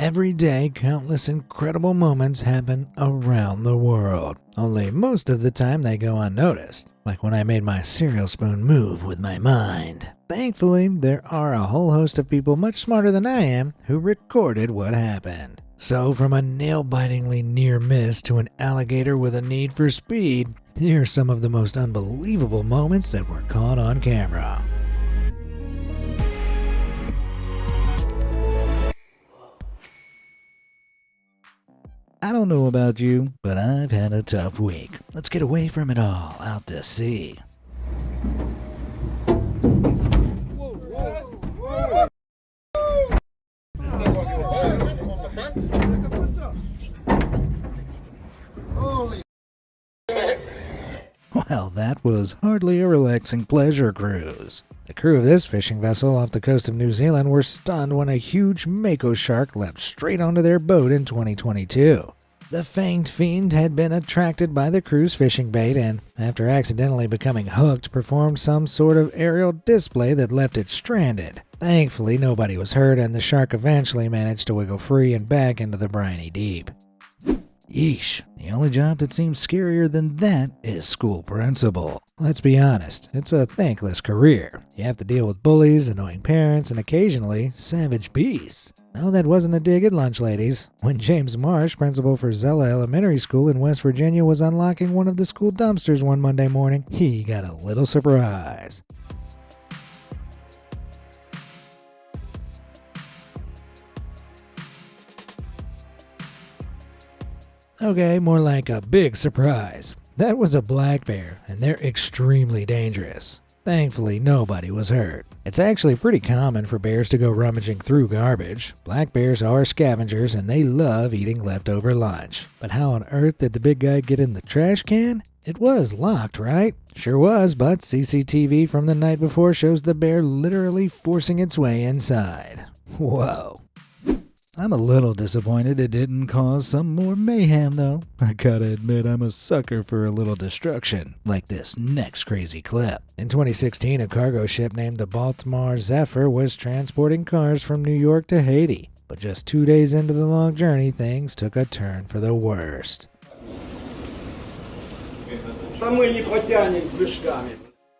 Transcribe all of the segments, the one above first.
Every day, countless incredible moments happen around the world. Only most of the time they go unnoticed, like when I made my cereal spoon move with my mind. Thankfully, there are a whole host of people much smarter than I am who recorded what happened. So from a nail-bitingly near miss to an alligator with a need for speed, here are some of the most unbelievable moments that were caught on camera. I don't know about you, but I've had a tough week. Let's get away from it all, out to sea. Well, that was hardly a relaxing pleasure cruise. The crew of this fishing vessel off the coast of New Zealand were stunned when a huge mako shark leapt straight onto their boat in 2022. The fanged fiend had been attracted by the crew's fishing bait and, after accidentally becoming hooked, performed some sort of aerial display that left it stranded. Thankfully, nobody was hurt and the shark eventually managed to wiggle free and back into the briny deep. Yeesh, the only job that seems scarier than that is school principal. Let's be honest, it's a thankless career. You have to deal with bullies, annoying parents, and occasionally savage beasts. No, that wasn't a dig at lunch ladies. When James Marsh, principal for Zella Elementary School in West Virginia, was unlocking one of the school dumpsters one Monday morning, he got a little surprise. Okay, more like a big surprise. That was a black bear, and they're extremely dangerous. Thankfully, nobody was hurt. It's actually pretty common for bears to go rummaging through garbage. Black bears are scavengers, and they love eating leftover lunch. But how on earth did the big guy get in the trash can? It was locked, right? Sure was, but CCTV from the night before shows the bear literally forcing its way inside. Whoa. I'm a little disappointed it didn't cause some more mayhem, though. I gotta admit, I'm a sucker for a little destruction, like this next crazy clip. In 2016, a cargo ship named the Baltimore Zephyr was transporting cars from New York to Haiti. But just 2 days into the long journey, things took a turn for the worst.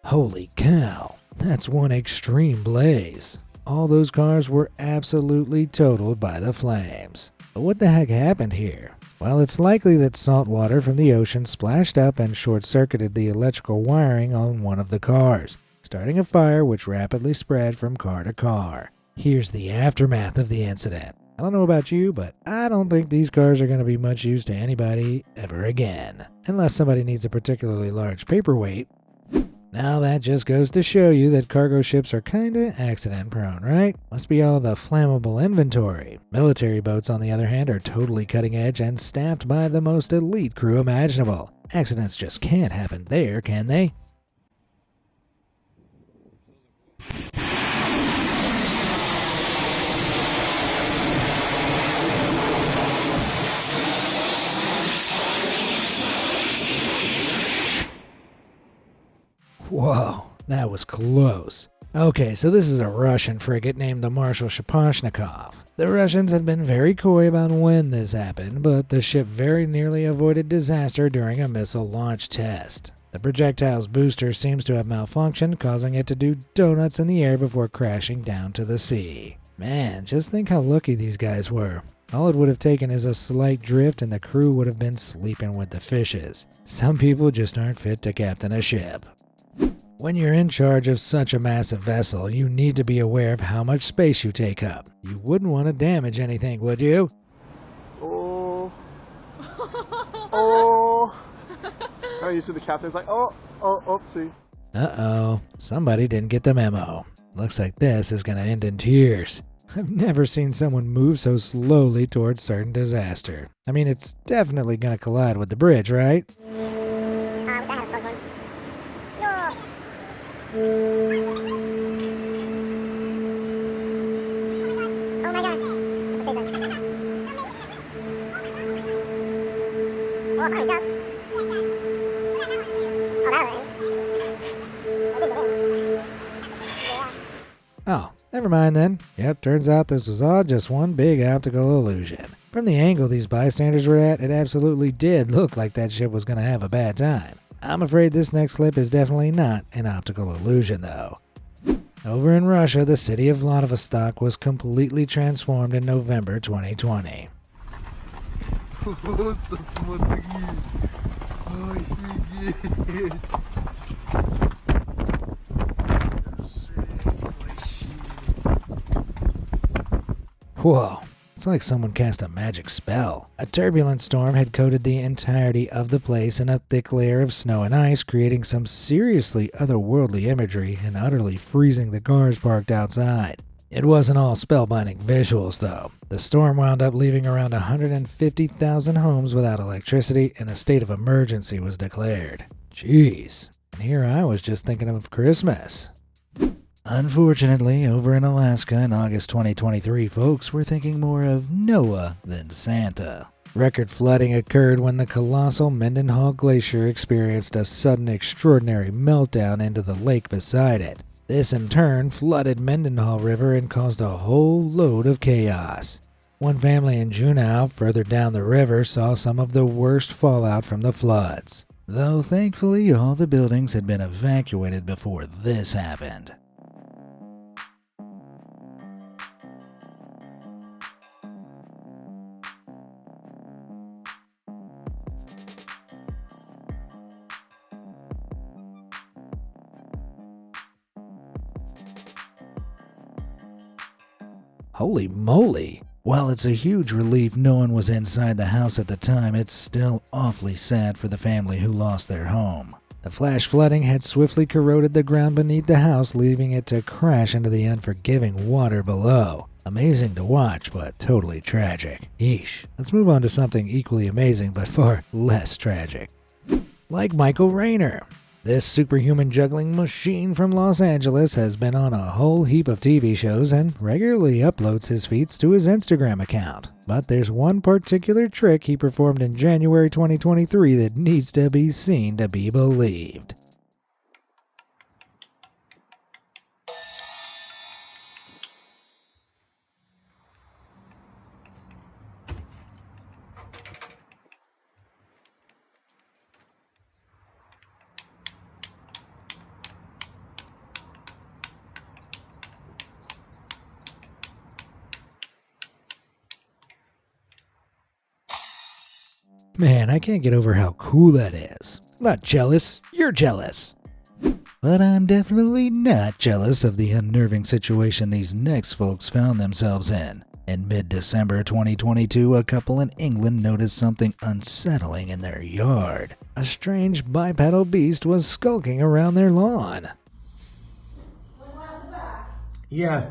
Holy cow, that's one extreme blaze. All those cars were absolutely totaled by the flames. But what the heck happened here? Well, it's likely that salt water from the ocean splashed up and short-circuited the electrical wiring on one of the cars, starting a fire which rapidly spread from car to car. Here's the aftermath of the incident. I don't know about you, but I don't think these cars are going to be much use to anybody ever again. Unless somebody needs a particularly large paperweight. Now that just goes to show you that cargo ships are kinda accident prone, right? Must be all the flammable inventory. Military boats, on the other hand, are totally cutting edge and staffed by the most elite crew imaginable. Accidents just can't happen there, can they? Whoa, that was close. Okay, so this is a Russian frigate named the Marshal Shaposhnikov. The Russians have been very coy about when this happened, but the ship very nearly avoided disaster during a missile launch test. The projectile's booster seems to have malfunctioned, causing it to do donuts in the air before crashing down to the sea. Man, just think how lucky these guys were. All it would have taken is a slight drift and the crew would have been sleeping with the fishes. Some people just aren't fit to captain a ship. When you're in charge of such a massive vessel, you need to be aware of how much space you take up. You wouldn't want to damage anything, would you? Oh. Oh. Oh, you see the captain's like, oopsie. Uh-oh, somebody didn't get the memo. Looks like this is going to end in tears. I've never seen someone move so slowly towards certain disaster. I mean, it's definitely going to collide with the bridge, right? Oh, Never mind then. Yep, turns out this was all just one big optical illusion. From the angle these bystanders were at, it absolutely did look like that ship was going to have a bad time. I'm afraid this next clip is definitely not an optical illusion though. Over in Russia, the city of Vladivostok was completely transformed in November 2020. Просто смотри. Офигеть. Whoa, it's like someone cast a magic spell. A turbulent storm had coated the entirety of the place in a thick layer of snow and ice, creating some seriously otherworldly imagery and utterly freezing the cars parked outside. It wasn't all spellbinding visuals though. The storm wound up leaving around 150,000 homes without electricity, and a state of emergency was declared. Jeez, and here I was just thinking of Christmas. Unfortunately, over in Alaska in August 2023, folks were thinking more of Noah than Santa. Record flooding occurred when the colossal Mendenhall Glacier experienced a sudden extraordinary meltdown into the lake beside it. This in turn flooded Mendenhall River and caused a whole load of chaos. One family in Juneau, further down the river, saw some of the worst fallout from the floods, though thankfully all the buildings had been evacuated before this happened. Holy moly! While it's a huge relief no one was inside the house at the time, it's still awfully sad for the family who lost their home. The flash flooding had swiftly corroded the ground beneath the house, leaving it to crash into the unforgiving water below. Amazing to watch, but totally tragic. Yeesh. Let's move on to something equally amazing, but far less tragic. Like Michael Rayner. This superhuman juggling machine from Los Angeles has been on a whole heap of TV shows and regularly uploads his feats to his Instagram account. But there's one particular trick he performed in January 2023 that needs to be seen to be believed. Man, I can't get over how cool that is. I'm not jealous, you're jealous. But I'm definitely not jealous of the unnerving situation these next folks found themselves in. In mid-December 2022, a couple in England noticed something unsettling in their yard. A strange bipedal beast was skulking around their lawn. Yeah.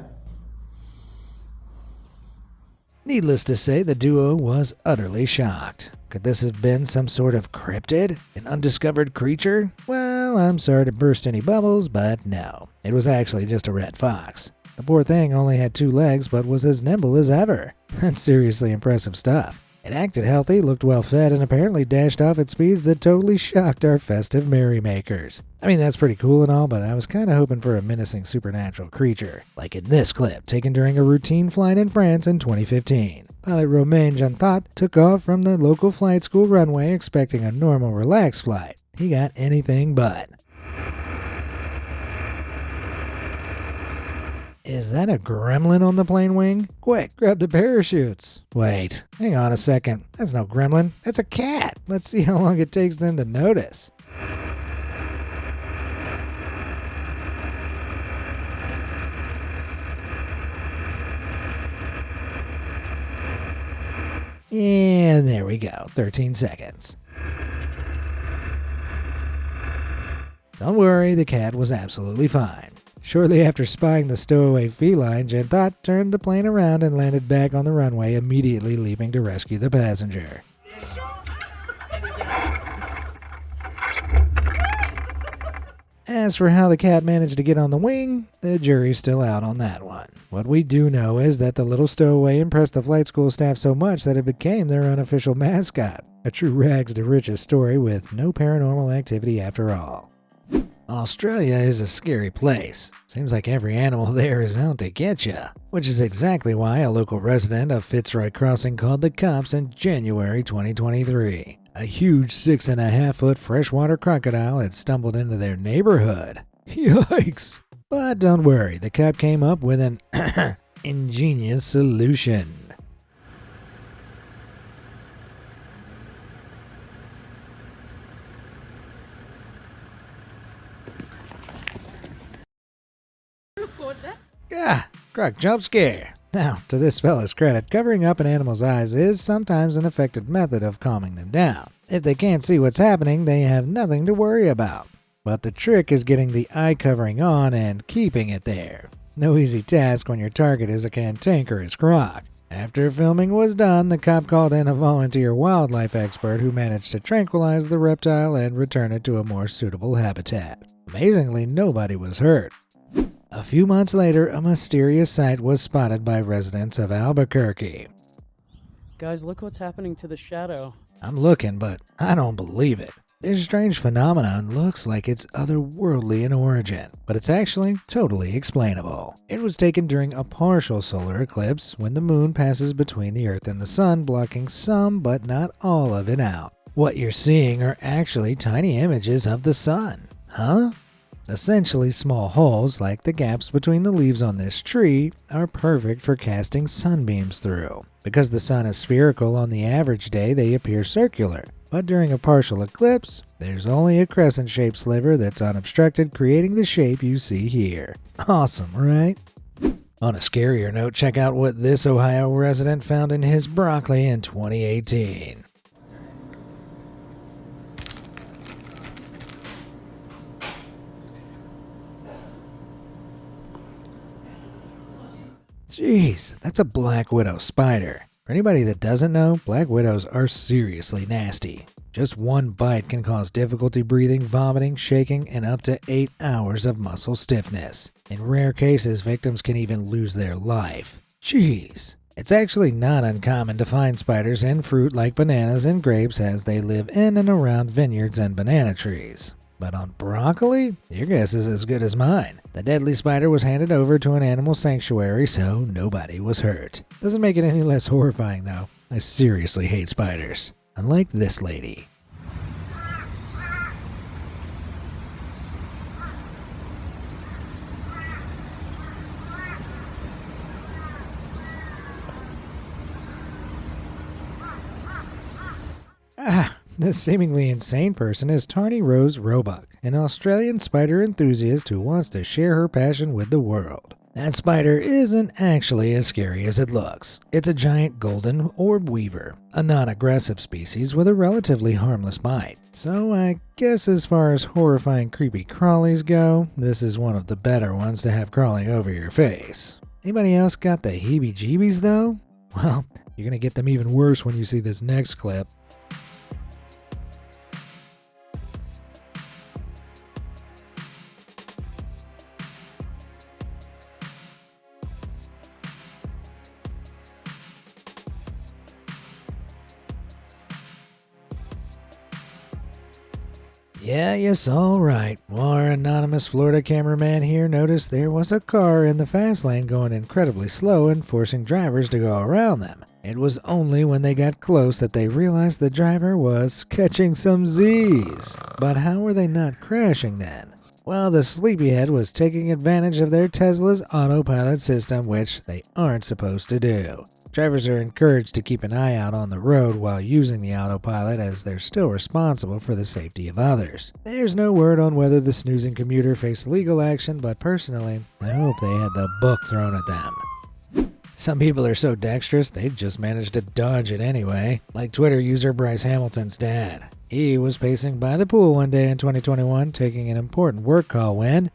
Needless to say, the duo was utterly shocked. Could this have been some sort of cryptid? An undiscovered creature? Well, I'm sorry to burst any bubbles, but no. It was actually just a red fox. The poor thing only had 2 legs, but was as nimble as ever. That's seriously impressive stuff. It acted healthy, looked well fed, and apparently dashed off at speeds that totally shocked our festive merrymakers. I mean, that's pretty cool and all, but I was kinda hoping for a menacing supernatural creature, like in this clip taken during a routine flight in France in 2015. Pilot Romain Jantat took off from the local flight school runway expecting a normal, relaxed flight. He got anything but. Is that a gremlin on the plane wing? Quick, grab the parachutes. Wait, hang on a second. That's no gremlin. That's a cat. Let's see how long it takes them to notice. And there we go, 13 seconds. Don't worry, the cat was absolutely fine. Shortly after spying the stowaway feline, Jantat turned the plane around and landed back on the runway, immediately leaping to rescue the passenger. As for how the cat managed to get on the wing, the jury's still out on that one. What we do know is that the little stowaway impressed the flight school staff so much that it became their unofficial mascot. A true rags to riches story with no paranormal activity after all. Australia is a scary place. Seems like every animal there is out to get ya, which is exactly why a local resident of Fitzroy Crossing called the cops in January 2023. A huge 6.5-foot freshwater crocodile had stumbled into their neighborhood. Yikes! But don't worry, the cop came up with an ingenious solution. Croc jump scare. Now, to this fella's credit, covering up an animal's eyes is sometimes an effective method of calming them down. If they can't see what's happening, they have nothing to worry about. But the trick is getting the eye covering on and keeping it there. No easy task when your target is a cantankerous croc. After filming was done, the cop called in a volunteer wildlife expert who managed to tranquilize the reptile and return it to a more suitable habitat. Amazingly, nobody was hurt. A few months later, a mysterious sight was spotted by residents of Albuquerque. Guys, look what's happening to the shadow. I'm looking, but I don't believe it. This strange phenomenon looks like it's otherworldly in origin, but it's actually totally explainable. It was taken during a partial solar eclipse when the moon passes between the Earth and the Sun, blocking some but not all of it out. What you're seeing are actually tiny images of the Sun. Huh? Essentially, small holes like the gaps between the leaves on this tree are perfect for casting sunbeams through. Because the sun is spherical on the average day, they appear circular. But during a partial eclipse, there's only a crescent-shaped sliver that's unobstructed, creating the shape you see here. Awesome, right? On a scarier note, check out what this Ohio resident found in his broccoli in 2018. Jeez, that's a black widow spider. For anybody that doesn't know, black widows are seriously nasty. Just one bite can cause difficulty breathing, vomiting, shaking, and up to 8 hours of muscle stiffness. In rare cases, victims can even lose their life. Jeez. It's actually not uncommon to find spiders in fruit like bananas and grapes as they live in and around vineyards and banana trees. But on broccoli? Your guess is as good as mine. The deadly spider was handed over to an animal sanctuary, so nobody was hurt. Doesn't make it any less horrifying, though. I seriously hate spiders. Unlike this lady. This seemingly insane person is Tarni Rose Roebuck, an Australian spider enthusiast who wants to share her passion with the world. That spider isn't actually as scary as it looks. It's a giant golden orb weaver, a non-aggressive species with a relatively harmless bite. So I guess as far as horrifying creepy crawlies go, this is one of the better ones to have crawling over your face. Anybody else got the heebie-jeebies though? Well, you're gonna get them even worse when you see this next clip. Yeah, you saw right. Our anonymous Florida cameraman here noticed there was a car in the fast lane going incredibly slow and forcing drivers to go around them. It was only when they got close that they realized the driver was catching some Z's. But how were they not crashing then? Well, the sleepyhead was taking advantage of their Tesla's autopilot system, which they aren't supposed to do. Drivers are encouraged to keep an eye out on the road while using the autopilot, as they're still responsible for the safety of others. There's no word on whether the snoozing commuter faced legal action, but personally, I hope they had the book thrown at them. Some people are so dexterous, they just managed to dodge it anyway, like Twitter user Bryce Hamilton's dad. He was pacing by the pool one day in 2021, taking an important work call when...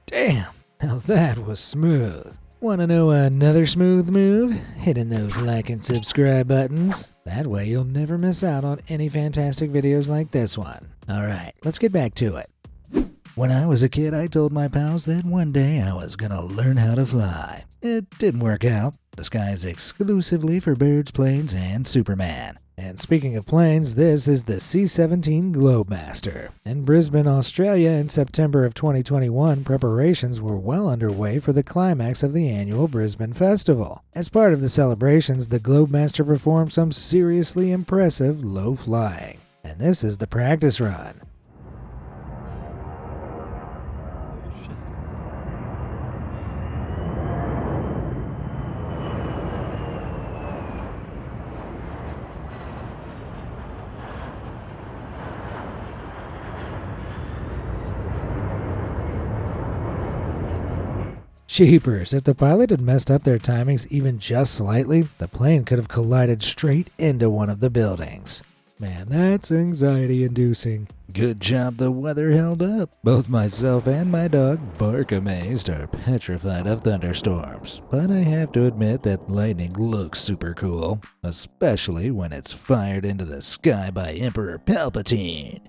Damn, now that was smooth. Want to know another smooth move? Hitting those like and subscribe buttons. That way you'll never miss out on any fantastic videos like this one. Alright, let's get back to it. When I was a kid, I told my pals that one day I was gonna learn how to fly. It didn't work out. disguised exclusively for birds, planes, and Superman. And speaking of planes, this is the C-17 Globemaster. In Brisbane, Australia in September of 2021, preparations were well underway for the climax of the annual Brisbane Festival. As part of the celebrations, the Globemaster performed some seriously impressive low flying. And this is the practice run. Jeepers, if the pilot had messed up their timings even just slightly, the plane could have collided straight into one of the buildings. Man, that's anxiety-inducing. Good job the weather held up. Both myself and my dog, Bark Amazed, are petrified of thunderstorms. But I have to admit that lightning looks super cool, especially when it's fired into the sky by Emperor Palpatine.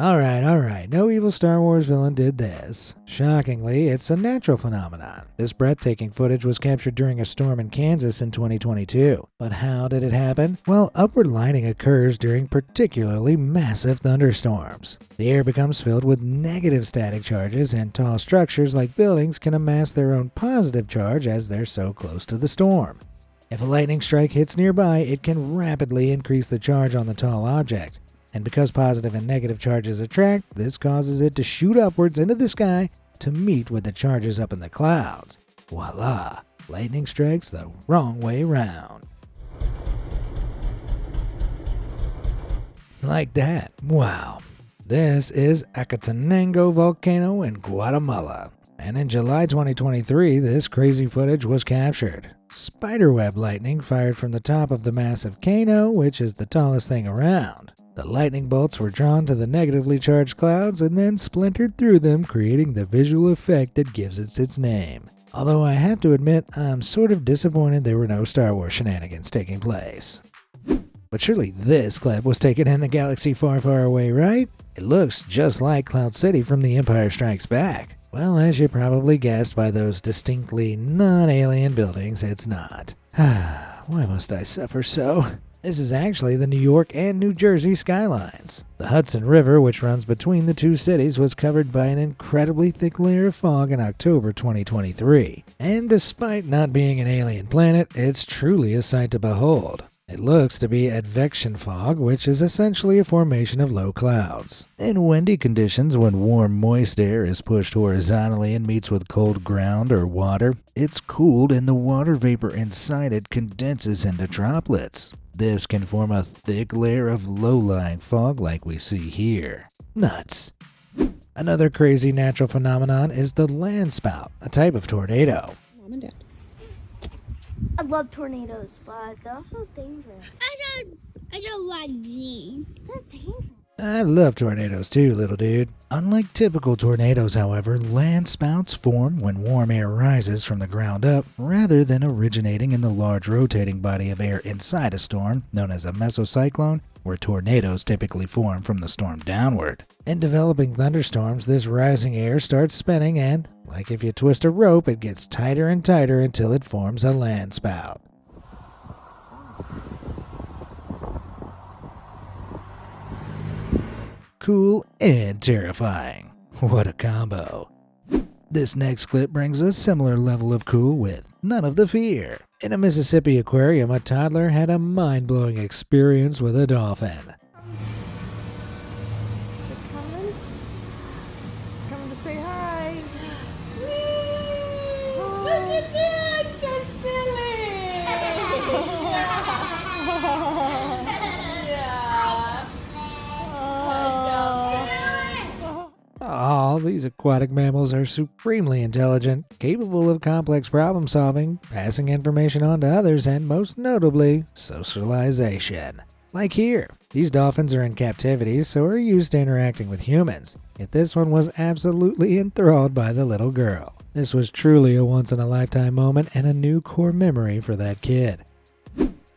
Alright, no evil Star Wars villain did this. Shockingly, it's a natural phenomenon. This breathtaking footage was captured during a storm in Kansas in 2022. But how did it happen? Well, upward lighting occurs during particularly massive thunderstorms. The air becomes filled with negative static charges, and tall structures like buildings can amass their own positive charge as they're so close to the storm. If a lightning strike hits nearby, it can rapidly increase the charge on the tall object. And because positive and negative charges attract, this causes it to shoot upwards into the sky to meet with the charges up in the clouds. Voila! Lightning strikes the wrong way round. Like that. Wow. This is Acatenango volcano in Guatemala. And in July 2023, this crazy footage was captured. Spiderweb lightning fired from the top of the massive Cano, which is the tallest thing around. The lightning bolts were drawn to the negatively charged clouds and then splintered through them, creating the visual effect that gives it its name. Although I have to admit, I'm sort of disappointed there were no Star Wars shenanigans taking place. But surely this clip was taken in a galaxy far, far away, right? It looks just like Cloud City from The Empire Strikes Back. Well, as you probably guessed by those distinctly non-alien buildings, it's not. Why must I suffer so? This is actually the New York and New Jersey skylines. The Hudson River, which runs between the two cities, was covered by an incredibly thick layer of fog in October 2023. And despite not being an alien planet, it's truly a sight to behold. It looks to be advection fog, which is essentially a formation of low clouds. In windy conditions, when warm, moist air is pushed horizontally and meets with cold ground or water, it's cooled and the water vapor inside it condenses into droplets. This can form a thick layer of low-lying fog like we see here. Nuts. Another crazy natural phenomenon is the landspout, a type of tornado. Mom and Dad. I love tornadoes, but they're also dangerous. I don't like these. They're dangerous. I love tornadoes too, little dude. Unlike typical tornadoes, however, landspouts form when warm air rises from the ground up rather than originating in the large rotating body of air inside a storm, known as a mesocyclone, where tornadoes typically form from the storm downward. In developing thunderstorms, this rising air starts spinning and, like if you twist a rope, it gets tighter and tighter until it forms a landspout. Cool and terrifying. What a combo. This next clip brings a similar level of cool with none of the fear. In a Mississippi aquarium, a toddler had a mind-blowing experience with a dolphin. Is it coming? It's coming to say hi. Oh, look at this! So silly! Yeah. All these aquatic mammals are supremely intelligent, capable of complex problem solving, passing information on to others, and most notably, socialization. Like here, these dolphins are in captivity, so are used to interacting with humans. Yet this one was absolutely enthralled by the little girl. This was truly a once-in-a-lifetime moment and a new core memory for that kid.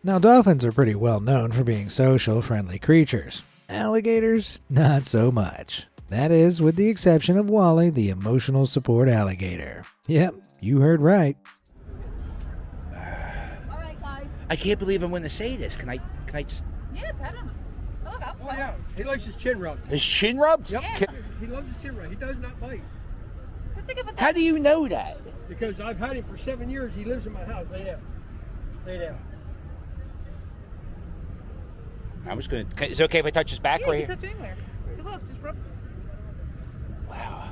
Now, dolphins are pretty well known for being social, friendly creatures. Alligators? Not so much. That is, with the exception of Wally, the emotional support alligator. Yep, you heard right. I can't believe I'm going to say this. Can I just... Yeah, pet him. Oh, look, I'll Oh, yeah. He likes his chin rubbed. His chin rubbed? Yep. Yeah. He loves his chin rubbed. He does not bite. Let's think about that. How do you know that? Because I've had him for 7 years. He lives in my house. Lay down. Lay down. I was going to... Is it okay if I touch his back Yeah, right you here? can touch anywhere. See, look, just rub. Wow.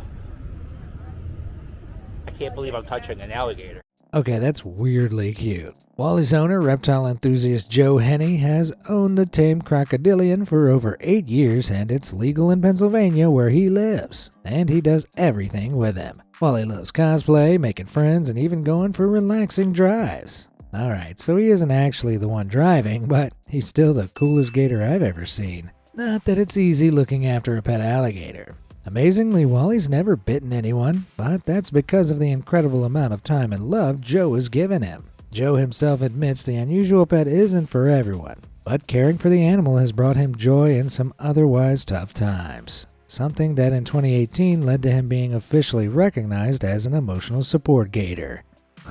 I can't believe I'm touching an alligator. Okay, that's weirdly cute. Wally's owner, reptile enthusiast Joe Henney, has owned the tame crocodilian for over 8 years, and it's legal in Pennsylvania where he lives. And he does everything with him. Wally loves cosplay, making friends, and even going for relaxing drives. Alright, so he isn't actually the one driving, but he's still the coolest gator I've ever seen. Not that it's easy looking after a pet alligator. Amazingly, Wally's never bitten anyone, but that's because of the incredible amount of time and love Joe has given him. Joe himself admits the unusual pet isn't for everyone, but caring for the animal has brought him joy in some otherwise tough times. Something that in 2018 led to him being officially recognized as an emotional support gator.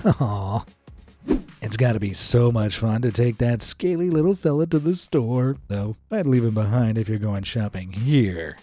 Aww. It's gotta be so much fun to take that scaly little fella to the store, though I'd leave him behind if you're going shopping here.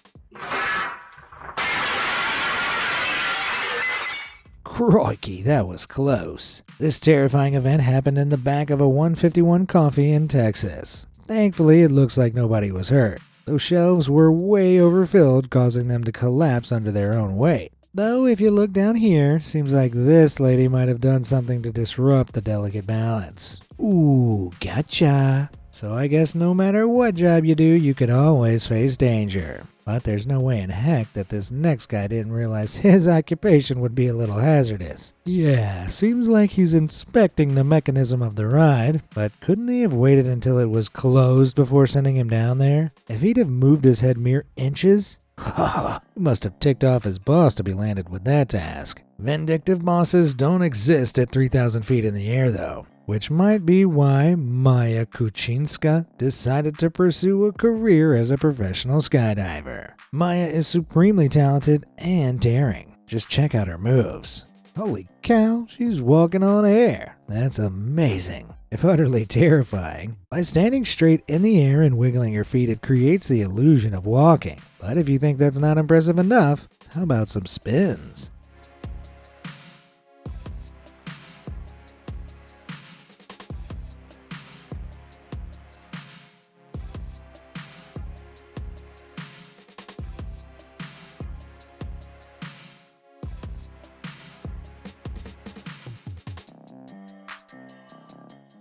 Crikey, that was close. This terrifying event happened in the back of a 151 Coffee in Texas. Thankfully, it looks like nobody was hurt. Those shelves were way overfilled, causing them to collapse under their own weight. Though, if you look down here, seems like this lady might have done something to disrupt the delicate balance. Ooh, gotcha. So I guess no matter what job you do, you could always face danger. But there's no way in heck that this next guy didn't realize his occupation would be a little hazardous. Yeah, seems like he's inspecting the mechanism of the ride, but couldn't he have waited until it was closed before sending him down there? If he'd have moved his head mere inches? Ha! He must have ticked off his boss to be landed with that task. Vindictive bosses don't exist at 3,000 feet in the air, though. Which might be why Maya Kuchinska decided to pursue a career as a professional skydiver. Maya is supremely talented and daring. Just check out her moves. Holy cow, she's walking on air. That's amazing. If utterly terrifying, by standing straight in the air and wiggling your feet, it creates the illusion of walking. But if you think that's not impressive enough, how about some spins?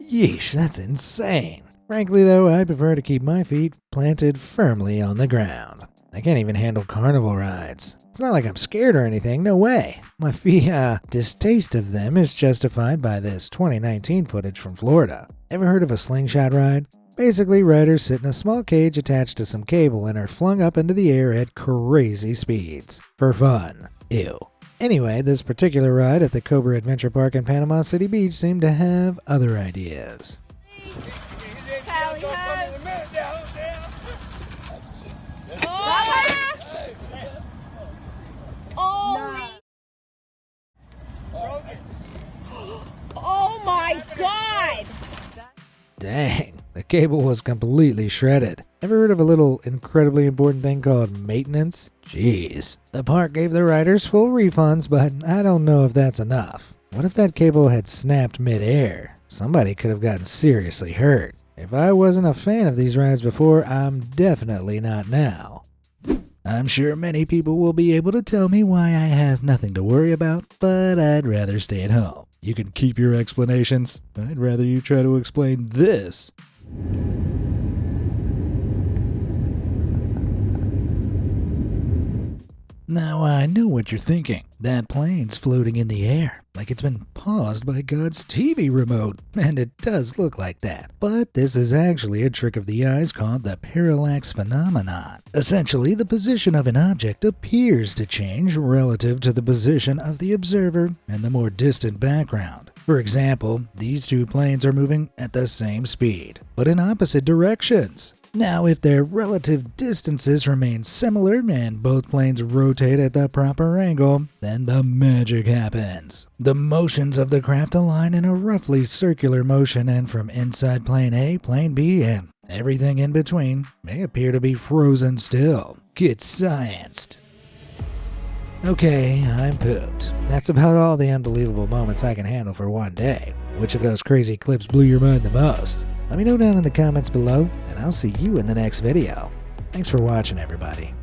Yeesh, that's insane. Frankly though, I prefer to keep my feet planted firmly on the ground. I can't even handle carnival rides. It's not like I'm scared or anything, no way. My distaste of them is justified by this 2019 footage from Florida. Ever heard of a slingshot ride? Basically, riders sit in a small cage attached to some cable and are flung up into the air at crazy speeds. For fun. Ew. Anyway, this particular ride at the Cobra Adventure Park in Panama City Beach seemed to have other ideas. Oh my God! Dang, the cable was completely shredded. Ever heard of a little incredibly important thing called maintenance? Jeez. The park gave the riders full refunds, but I don't know if that's enough. What if that cable had snapped mid-air? Somebody could have gotten seriously hurt. If I wasn't a fan of these rides before, I'm definitely not now. I'm sure many people will be able to tell me why I have nothing to worry about, but I'd rather stay at home. You can keep your explanations. I'd rather you try to explain this. Now I know what you're thinking. That plane's floating in the air, like it's been paused by God's TV remote, and it does look like that. But this is actually a trick of the eyes called the parallax phenomenon. Essentially, the position of an object appears to change relative to the position of the observer and the more distant background. For example, these two planes are moving at the same speed, but in opposite directions. Now, if their relative distances remain similar and both planes rotate at the proper angle, then the magic happens. The motions of the craft align in a roughly circular motion, and from inside plane A, plane B, and everything in between may appear to be frozen still. Get scienced. Okay, I'm pooped. That's about all the unbelievable moments I can handle for one day. Which of those crazy clips blew your mind the most? Let me know down in the comments below, and I'll see you in the next video. Thanks for watching, everybody.